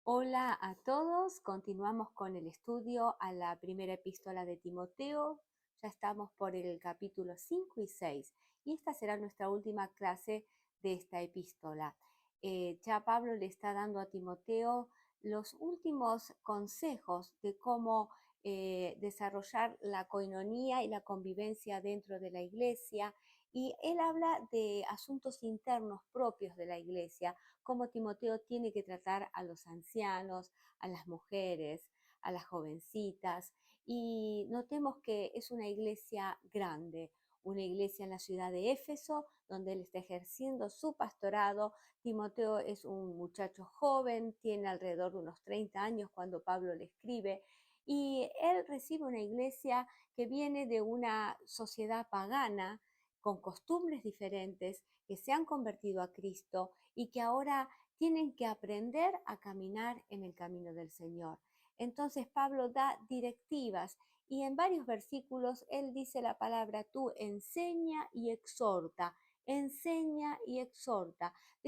Hola a todos, continuamos con el estudio a la primera epístola de Timoteo. Ya estamos por el capítulo 5 y 6 y esta será nuestra última clase de esta epístola. Ya Pablo le está dando a Timoteo los últimos consejos de cómo desarrollar la coinonía y la convivencia dentro de la iglesia, y él habla de asuntos internos propios de la iglesia, cómo Timoteo tiene que tratar a los ancianos, a las mujeres, a las jovencitas. Y notemos que es una iglesia grande, una iglesia en la ciudad de Éfeso, donde él está ejerciendo su pastorado. Timoteo es un muchacho joven, tiene alrededor de unos 30 años cuando Pablo le escribe, y él recibe una iglesia que viene de una sociedad pagana, con costumbres diferentes, que se han convertido a Cristo y que ahora tienen que aprender a caminar en el camino del Señor. Entonces Pablo da directivas y en varios versículos él dice la palabra tú enseña y exhorta de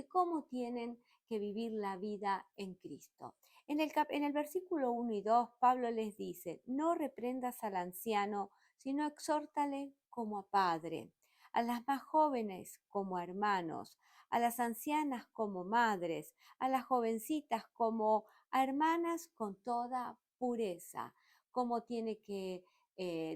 cómo tienen que vivir la vida en Cristo. En el versículo 1 y 2 Pablo les dice, no reprendas al anciano, sino exhórtale como a padre, a las más jóvenes como a hermanos, a las ancianas como madres, a las jovencitas como a hermanas con toda pureza, cómo tiene que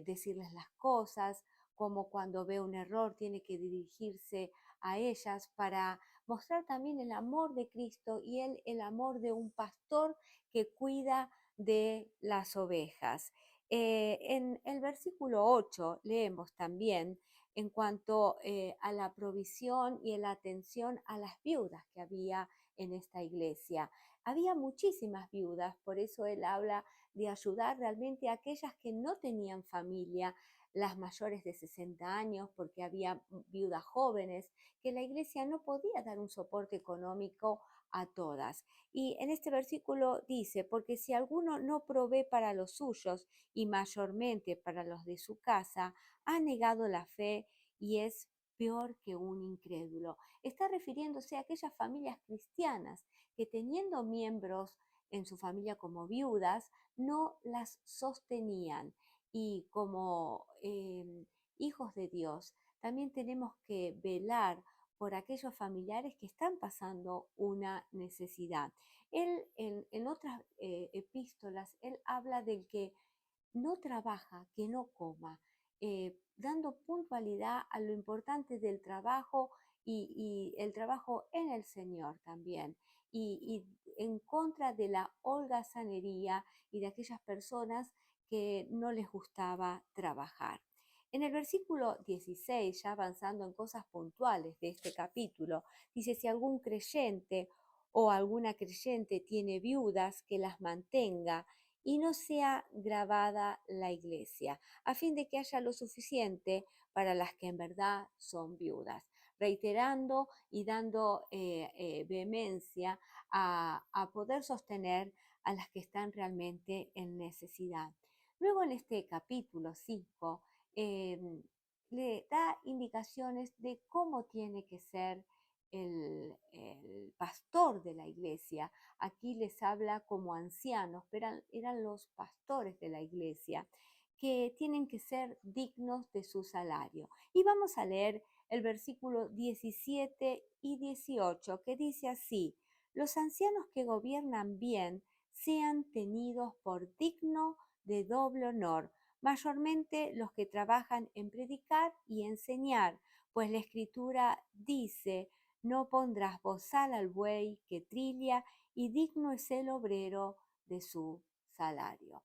decirles las cosas, como cuando ve un error tiene que dirigirse a ellas para mostrar también el amor de Cristo y el amor de un pastor que cuida de las ovejas. En el versículo 8 leemos también en cuanto a la provisión y la atención a las viudas que había en esta iglesia. Había muchísimas viudas, por eso él habla de ayudar realmente a aquellas que no tenían familia, las mayores de 60 años, porque había viudas jóvenes, que la iglesia no podía dar un soporte económico a todas. Y en este versículo dice, porque si alguno no provee para los suyos y mayormente para los de su casa, ha negado la fe y es peor que un incrédulo. Está refiriéndose a aquellas familias cristianas que, teniendo miembros en su familia como viudas, no las sostenían. Y como hijos de Dios, también tenemos que velar por aquellos familiares que están pasando una necesidad. Él en otras epístolas, él habla del que no trabaja, que no coma, dando puntualidad a lo importante del trabajo y el trabajo en el Señor también, y en contra de la holgazanería y de aquellas personas que no les gustaba trabajar. En el versículo 16, ya avanzando en cosas puntuales de este capítulo, dice, si algún creyente o alguna creyente tiene viudas, que las mantenga y no sea gravada la iglesia, a fin de que haya lo suficiente para las que en verdad son viudas, reiterando y dando vehemencia a poder sostener a las que están realmente en necesidad. Luego en este capítulo 5 le da indicaciones de cómo tiene que ser el pastor de la iglesia. Aquí les habla como ancianos, pero eran los pastores de la iglesia, que tienen que ser dignos de su salario. Y vamos a leer el versículo 17 y 18, que dice así, los ancianos que gobiernan bien sean tenidos por digno de doble honor, mayormente los que trabajan en predicar y enseñar, pues la escritura dice, no pondrás bozal al buey que trilla, y digno es el obrero de su salario.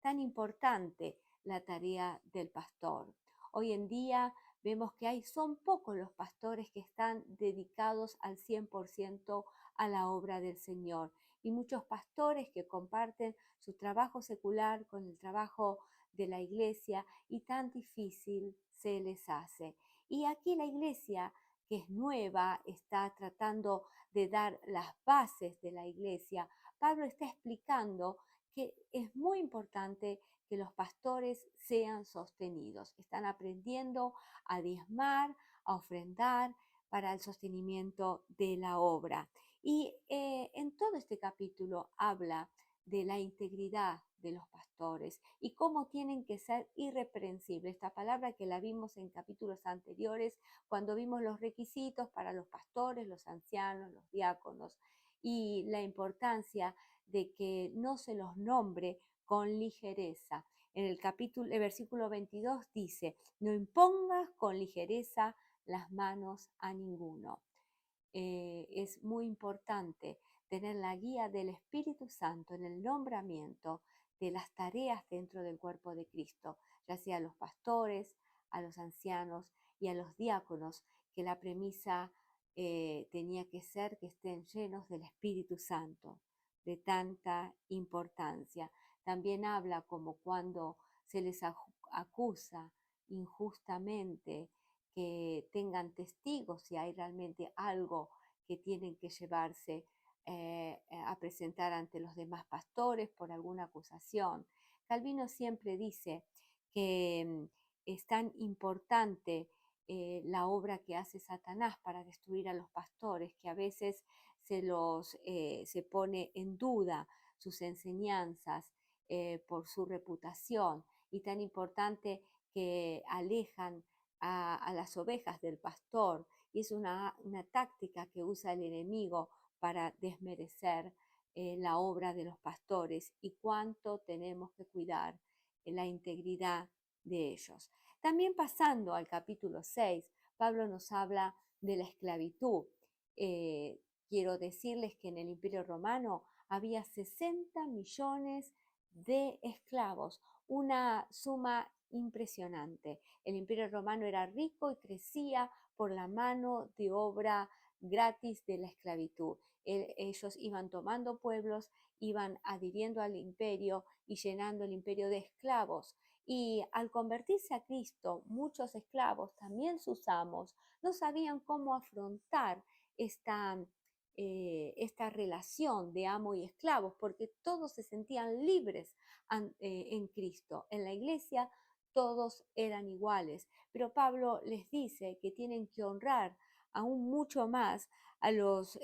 Tan importante la tarea del pastor. Hoy en día vemos que son pocos los pastores que están dedicados al 100% a la obra del Señor, y muchos pastores que comparten su trabajo secular con el trabajo de la iglesia, y tan difícil se les hace. Y aquí la iglesia, que es nueva, está tratando de dar las bases de la iglesia. Pablo está explicando que es muy importante que los pastores sean sostenidos. Están aprendiendo a diezmar, a ofrendar para el sostenimiento de la obra. Y en todo este capítulo habla de la integridad de los pastores y cómo tienen que ser irreprensibles. Esta palabra que la vimos en capítulos anteriores, cuando vimos los requisitos para los pastores, los ancianos, los diáconos, y la importancia de que no se los nombre con ligereza. En el versículo 22 dice, no impongas con ligereza las manos a ninguno. Es muy importante tener la guía del Espíritu Santo en el nombramiento de las tareas dentro del cuerpo de Cristo, ya sea a los pastores, a los ancianos y a los diáconos, que la premisa tenía que ser que estén llenos del Espíritu Santo, de tanta importancia. También habla como cuando se les acusa injustamente, que tengan testigos si hay realmente algo que tienen que llevarse a presentar ante los demás pastores por alguna acusación. Calvino siempre dice que es tan importante la obra que hace Satanás para destruir a los pastores, que a veces se pone en duda sus enseñanzas por su reputación, y tan importante que alejan a las ovejas del pastor, y es una táctica que usa el enemigo para desmerecer la obra de los pastores, y cuánto tenemos que cuidar la integridad de ellos. También pasando al capítulo 6, Pablo nos habla de la esclavitud. Quiero decirles que en el Imperio Romano había 60 millones de esclavos, una suma impresionante. El Imperio Romano era rico y crecía por la mano de obra gratis de la esclavitud. Ellos iban tomando pueblos, iban adhiriendo al imperio y llenando el imperio de esclavos. Y al convertirse a Cristo, muchos esclavos, también sus amos, no sabían cómo afrontar esta relación de amo y esclavos, porque todos se sentían libres en Cristo. En la iglesia todos eran iguales, pero Pablo les dice que tienen que honrar aún mucho más a los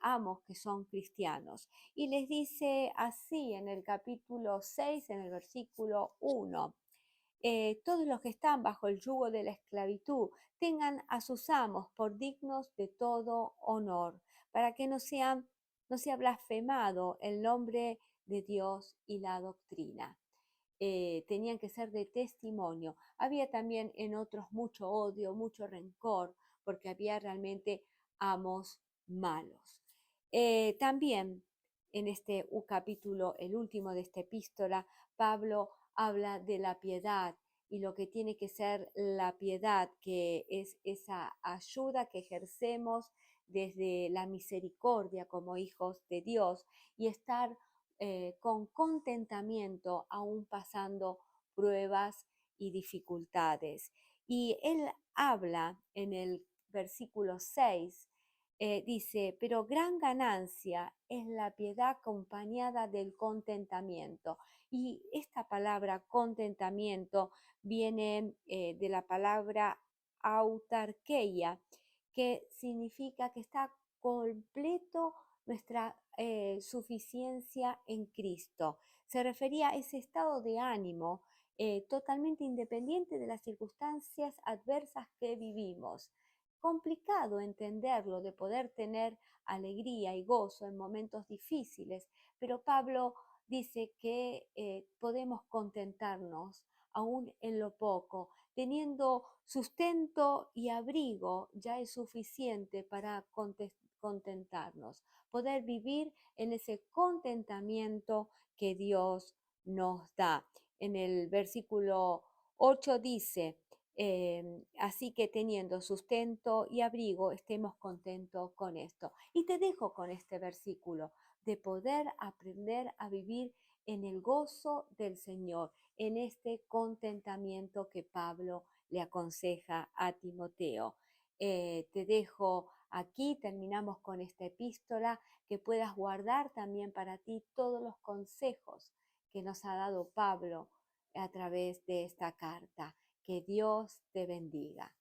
amos que son cristianos. Y les dice así en el capítulo 6, en el versículo 1. Todos los que están bajo el yugo de la esclavitud tengan a sus amos por dignos de todo honor, para que no sea blasfemado el nombre de Dios y la doctrina. Tenían que ser de testimonio. Había también en otros mucho odio, mucho rencor, porque había realmente amos malos. También en este capítulo, el último de esta epístola, Pablo habla de la piedad y lo que tiene que ser la piedad, que es esa ayuda que ejercemos desde la misericordia como hijos de Dios, y estar con contentamiento aún pasando pruebas y dificultades. Y él habla en el versículo 6, dice, pero gran ganancia es la piedad acompañada del contentamiento. Y esta palabra contentamiento viene de la palabra autarquía, que significa que está completo nuestra suficiencia en Cristo. Se refería a ese estado de ánimo totalmente independiente de las circunstancias adversas que vivimos. Complicado entenderlo, de poder tener alegría y gozo en momentos difíciles, pero Pablo dice que podemos contentarnos aún en lo poco, teniendo sustento y abrigo, ya es suficiente para contentarnos, poder vivir en ese contentamiento que Dios nos da. En el versículo 8 dice, así que teniendo sustento y abrigo, estemos contentos con esto. Y te dejo con este versículo, de poder aprender a vivir en el gozo del Señor, en este contentamiento que Pablo le aconseja a Timoteo. Te dejo aquí, terminamos con esta epístola, que puedas guardar también para ti todos los consejos que nos ha dado Pablo a través de esta carta. Que Dios te bendiga.